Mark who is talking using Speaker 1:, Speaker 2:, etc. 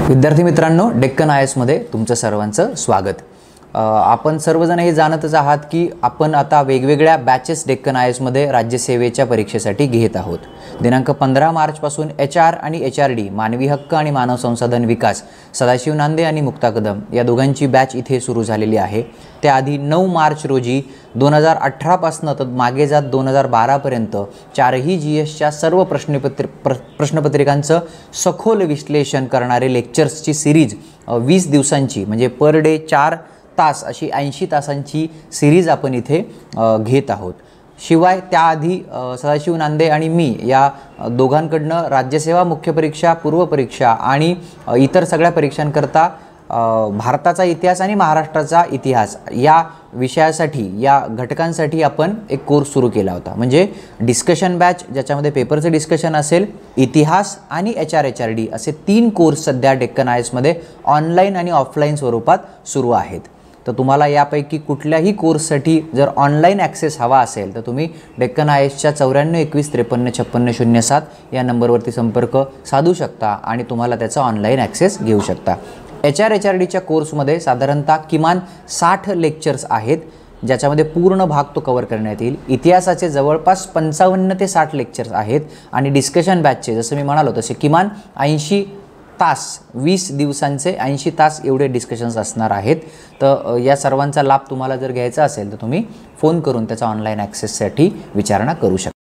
Speaker 1: विद्यार्थी मित्रांनो, Deccan I S मध्ये तुमचं सर्वांचं स्वागत। आपण सर्वजण हे जाणतच आहात की आपण आता वेगवेगळ्या बॅचेस डेक्कन आय एस मध्ये राज्यसेवेच्या परीक्षेसाठी घेत आहोत। दिनांक 15 मार्च पासून HR आणि HRD मानवी हक्क आणि मानव संसाधन विकास सदाशिव नांदे आणि मुक्ता कदम या दोघांची बॅच इथे सुरू झालेली आहे। त्याआधी 9 मार्च रोजी 2018 पासून तर मागे जात 2012 पर्यंत चारही GSच्या सर्व प्रश्नपत्रिकांचं सखोल विश्लेषण करणारे लेक्चर्सची सिरीज 20 दिवसांची म्हणजे पर डे 4 तास अशी 80 तासांची सिरीज आपण इथे घेत आहोत। शिवाय त्याआधी सदाशिव नांदे आणि मी या दोघांकडनं राज्यसेवा मुख्य परीक्षा, पूर्व परीक्षा आणि इतर सगळ्या परीक्षांकरता भारताचा इतिहास आणि महाराष्ट्राचा इतिहास या विषयासाठी या घटकांसाठी आपण एक कोर्स सुरू केला होता। म्हणजे डिस्कशन बॅच ज्याच्यामध्ये पेपरचं डिस्कशन असेल, इतिहास आणि HRD असे 3 कोर्स सध्या डेक्कन आय एस मध्ये ऑनलाईन आणि ऑफलाईन स्वरूपात सुरू आहेत। तर तुम्हाला यापैकी कुठल्याही कोर्ससाठी जर ऑनलाईन ॲक्सेस हवा असेल तर तुम्ही डेक्कन आय एसच्या 94 21 53 56 07 या नंबरवरती संपर्क साधू शकता आणि तुम्हाला त्याचा ऑनलाईन ॲक्सेस घेऊ शकता। HRDच्या कोर्समध्ये साधारणतः किमान 60 लेक्चर्स आहेत, ज्याच्यामध्ये पूर्ण भाग तो कव्हर करण्यात येईल। इतिहासाचे जवळपास 55 ते 60 लेक्चर्स आहेत आणि डिस्कशन बॅचचे जसं मी म्हणालो तसे किमान 80 तास 20 दिवसांचे 80 तास एवढे डिस्कशन्स असणार आहेत। तर या सर्वांचा लाभ तुम्हाला जर घ्यायचा असेल तर तुम्ही फोन करून त्याचा ऑनलाईन ॲक्सेससाठी विचारणा करू शकता।